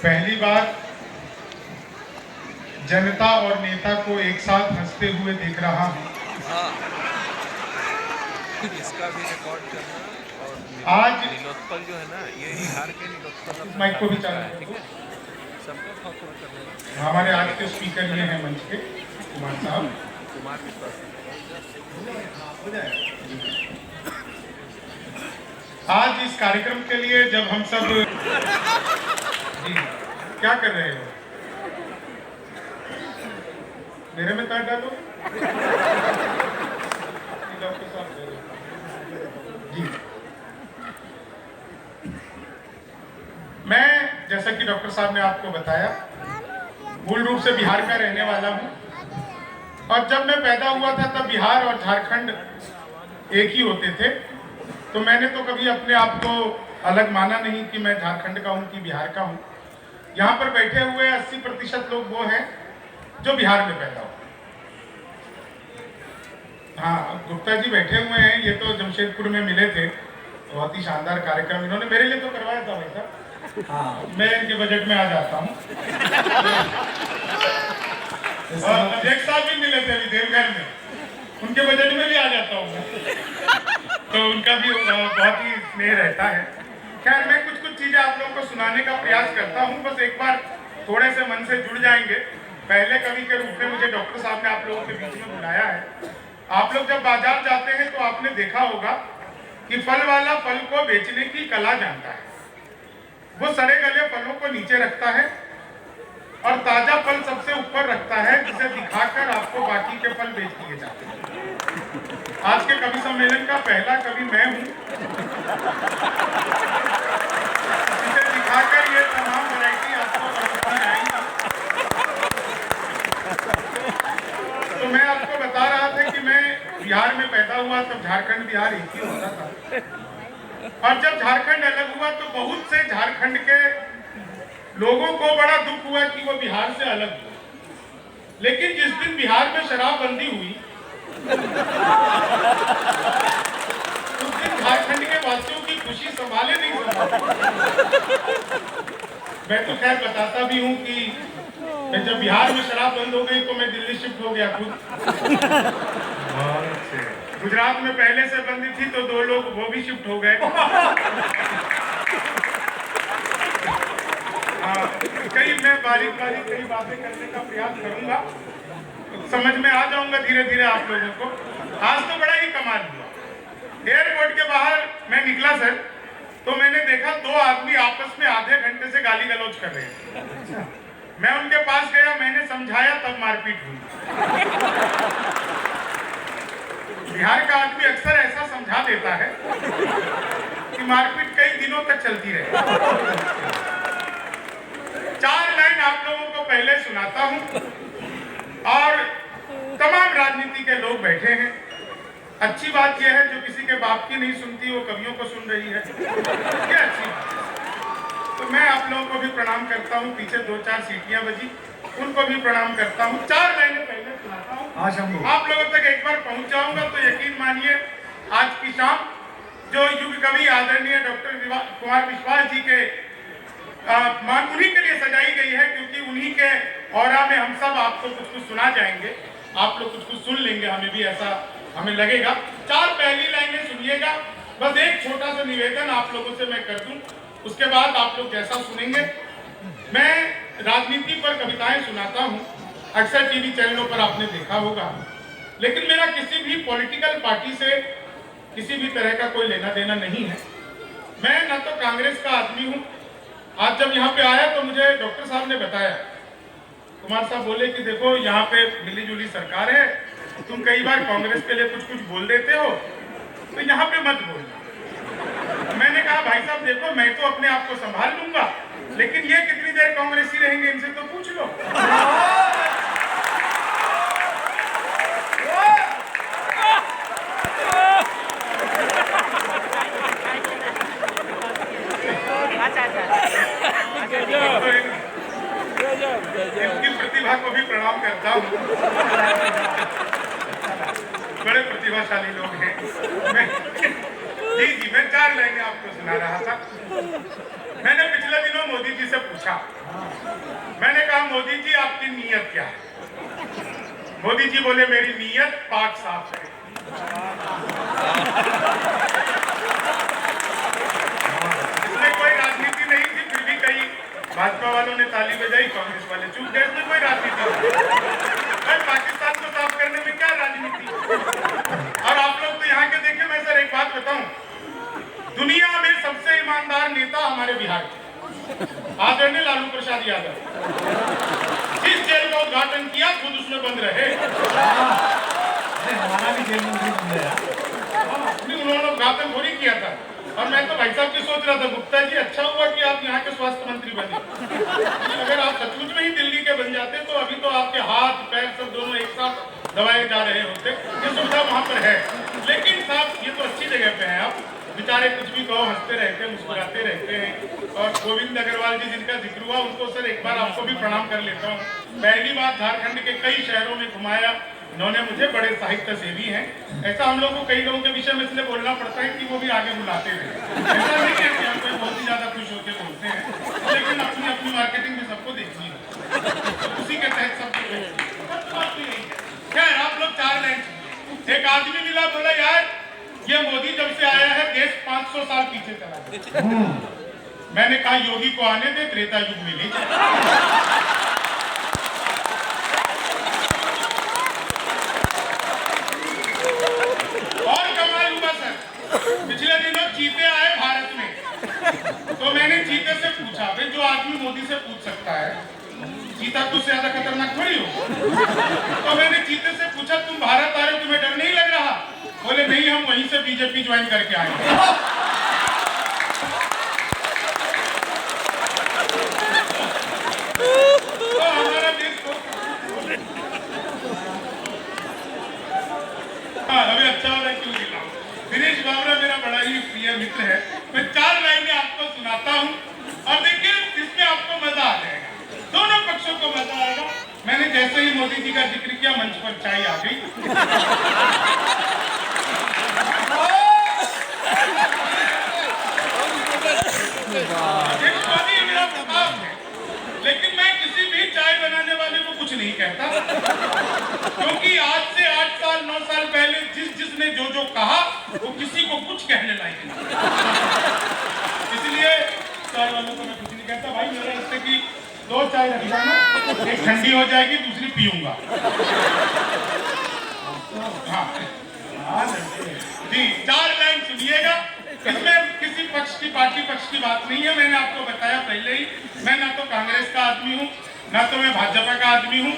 पहली बार जनता और नेता को एक साथ हंसते हुए देख रहा हूं। इसका भी रिकॉर्ड करना और आज नीलोत्पल जो है ना, ये बिहार के नीलोत्पल अपना माइक को भी साथी चालू है, कर ठीक दो। है। सबका फॉलो करने लगा। हमारे आज के स्पीकर ये हैं मंच के कुमार साहब। कुमार विश्वास। आज इस कार्यक्रम के लिए जब हम सब जी क्या कर रहे हो? मेरे में तार डालो। डॉक्टर साहब जी, मैं जैसा कि डॉक्टर साहब ने आपको बताया, मूल रूप से बिहार का रहने वाला हूं और जब मैं पैदा हुआ था तब बिहार और झारखंड एक ही होते थे। तो मैंने तो कभी अपने आप को अलग माना नहीं कि मैं झारखंड का हूं कि बिहार का हूं। यहाँ पर बैठे हुए 80% लोग वो हैं जो बिहार में पैदा हुए। हाँ, गुप्ता जी बैठे हुए हैं, ये तो जमशेदपुर में मिले थे, बहुत ही शानदार कार्यक्रम इन्होंने मेरे लिए तो करवाया था भाई साहब। हाँ, मैं इनके बजट में आ जाता हूँ। और अध्यक्ष साहब भी मिले थे अभी देवघर में, उनके बजट में भी आ जाता हूँ मैं। तो उनका भी बहुत ही स्नेह रहता है। खैर, मैं कुछ चीजें आप लोगों को सुनाने का प्रयास करता हूँ, बस एक बार थोड़े से मन से जुड़ जाएंगे। पहले कवि के रूप में मुझे डॉक्टर साहब ने आप लोगों के बीच में बुलाया है। आप लोग जब बाजार जाते हैं तो आपने देखा होगा कि फल वाला फल को बेचने की कला जानता है। वो सड़े गले फलों को नीचे रखता है और ताजा फल सबसे ऊपर रखता है, जिसे दिखाकर आपको बाकी के फल बेच दिए जाते हैं। आज के कवि सम्मेलन का पहला कवि मैं हूं, जिसे दिखाकर ये तमाम वैरायटी आपको पसंद आएंगी। तो मैं आपको बता रहा था कि मैं बिहार में पैदा हुआ, तब झारखंड बिहार एक ही होता था। और जब झारखंड अलग हुआ तो बहुत से झारखंड के लोगों को बड़ा दुख हुआ कि वो बिहार से अलग हुए। लेकिन जिस दिन बिहार में शराबबंदी हुई, उस दिन झारखंड के वासियों की खुशी संभाले नहीं संभाले। मैं तो खैर बताता भी हूँ कि जब बिहार में शराब बंद हो गई तो मैं दिल्ली शिफ्ट हो गया खुद। गुजरात में पहले से बंदी थी तो 2 लोग वो भी शिफ्ट हो गए। कई मैं बारीक कई बातें करने का प्रयास करूंगा, समझ में आ जाऊंगा धीरे धीरे आप लोगों को। आज तो बड़ा ही कमाल हुआ। एयरपोर्ट के बाहर मैं निकला सर, तो मैंने देखा 2 आदमी आपस में आधे घंटे से गाली गलौज कर रहे हैं। मैं उनके पास गया, मैंने समझाया, तब मारपीट हुई। बिहार का आदमी अक्सर ऐसा समझा देता है कि मारपीट कई दिनों तक चलती रहे। 4 लाइन आप लोगों को पहले सुनाता हूं और तमाम राजनीति के लोग बैठे हैं। अच्छी बात यह है जो किसी के बाप की नहीं सुनती वो कवियों को सुन रही है, ये अच्छी बात है। तो मैं आप लोगों को भी प्रणाम करता हूं। पीछे 2-4 सीटियां बजी, उनको भी प्रणाम करता हूं। 4 लाइनें पहले सुनाता हूं, आप लोगों तक एक बार पहुंच जाऊंगा तो यकीन मानिए आज की शाम जो युग कवि आदरणीय डॉक्टर कुमार विश्वास जी के उन्हीं के लिए सजाई गई है, क्योंकि उन्हीं के औरा में हम सब आपको कुछ सुना जाएंगे, आप लोग कुछ सुन लेंगे, हमें भी ऐसा हमें लगेगा। 4 पहली लाइनें सुनिएगा, बस एक छोटा सा निवेदन आप लोगों से मैं कर दूं, उसके बाद आप लोग जैसा सुनेंगे। मैं राजनीति पर कविताएं सुनाता हूं, अक्सर टीवी चैनलों पर आपने देखा होगा, लेकिन मेरा किसी भी पॉलिटिकल पार्टी से किसी भी तरह का कोई लेना देना नहीं है। मैं न तो कांग्रेस का आदमी हूं। आज जब यहाँ पे आया तो मुझे डॉक्टर साहब ने बताया, कुमार साहब बोले कि देखो यहाँ पे मिली जुली सरकार है, तुम कई बार कांग्रेस के लिए कुछ बोल देते हो, तो यहाँ पे मत बोलना। मैंने कहा भाई साहब देखो, मैं तो अपने आप को संभाल लूंगा, लेकिन ये कितनी देर कांग्रेसी रहेंगे इनसे तो पूछ लो। इनकी प्रतिभा को भी प्रणाम करता हूँ, बड़े प्रतिभाशाली लोग हैं। जी मैं 4 लाइनें आपको सुना रहा था। मैंने पिछले दिनों मोदी जी से पूछा, मैंने कहा मोदी जी आपकी नीयत क्या है? मोदी जी बोले मेरी नीयत पाक साफ है। इसमें कोई राजनीति नहीं थी, फिर भी कई भाजपा वालों ने ताली बजाई, कांग्रेस वाले चुप गए। इसमें कोई राजनीति नहीं। पाकिस्तान को साफ करने में क्या राजनीति? और आप लोग तो यहाँ के देखे। मैं सर एक बात बताऊं, दुनिया में सबसे ईमानदार नेता हमारे बिहार के आदरणीय लालू प्रसाद यादव। जिस जेल का उद्घाटन किया खुद उसमें बंद रहे। हमारा भी जेल में उन्होंने उद्घाटन थोड़ी किया था। और मैं तो भाई साहब की सोच रहा था, गुप्ता जी अच्छा हुआ कि आप यहाँ के स्वास्थ्य मंत्री बने। अगर आप सचमुच में ही दिल्ली के बन जाते तो अभी तो आपके हाथ पैर सब दोनों एक साथ दबाए जा रहे होते। ये सुविधा वहाँ पर है। लेकिन साहब ये तो अच्छी जगह पे है। आप बेचारे कुछ भी कहो हंसते रहते हैं, मुस्कुराते रहते हैं। और गोविंद अग्रवाल जी जिनका जिक्र हुआ, उनको सर एक बार आपको भी प्रणाम कर लेता हूँ। पहली बार झारखंड के कई शहरों में घुमाया इन्होंने मुझे। बड़े साहित्य सेवी हैं। ऐसा हम लोग को कई लोगों के विषय में इसलिए बोलना पड़ता है कि वो भी आगे बुलाते रहे। ऐसा नहीं है कि हम कोई बहुत ही ज्यादा खुश होकर बोलते हैं, लेकिन अपनी अपनी मार्केटिंग में सबको देखनी है, उसी के तहत सबको देखनी है। खैर आप लोग 4 लाइन। एक आदमी मिला, बोला यार ये मोदी जब से आया है देश 500 साल पीछे चला गया। मैंने कहा योगी को आने दे, त्रेता युग में ले जाए। और कमाल हुआ सर, पिछले दिनों चीते आए भारत में। तो मैंने चीते से पूछा, भाई जो आदमी मोदी से पूछ सकता है, चीता कुछ ज्यादा खतरनाक थोड़ी हो। तो मैंने चीते से पूछा तुम भारत आ रहे हो, तुम्हें डर नहीं लग रहा? बोले नहीं, हम वहीं से बीजेपी ज्वाइन करके आए। तो हमारा देश को अभी अच्छा हो रहा है, क्यों दिला? दिनेश बाबरा मेरा बड़ा ही प्रिय मित्र है। मैं 4 लाइनें आपको सुनाता हूँ और देखिए इसमें आपको मजा आ जाएगा, दोनों पक्षों को मजा आएगा। मैंने जैसे ही मोदी जी का जिक्र किया मंच पर चाय आ गई। मोदी मेरा प्रताप है, लेकिन मैं किसी भी चाय बनाने वाले को कुछ नहीं कहता, क्योंकि आज से 8 साल 9 साल पहले जिसने जो कहा वो किसी को कुछ कहने लायक नहीं। इसलिए चाय वालों को मैं कुछ नहीं कहता। भाई मेरा इससे कि 2 चाय रख जाना, एक ठंडी हो जाएगी, दूसरी पीऊंगा। हाँ जी, 4 लाइन सुनिएगा। इसमें किसी पक्ष की पार्टी पक्ष की बात नहीं है। मैंने आपको बताया पहले ही, मैं ना तो कांग्रेस का आदमी हूँ, ना तो मैं भाजपा का आदमी हूँ।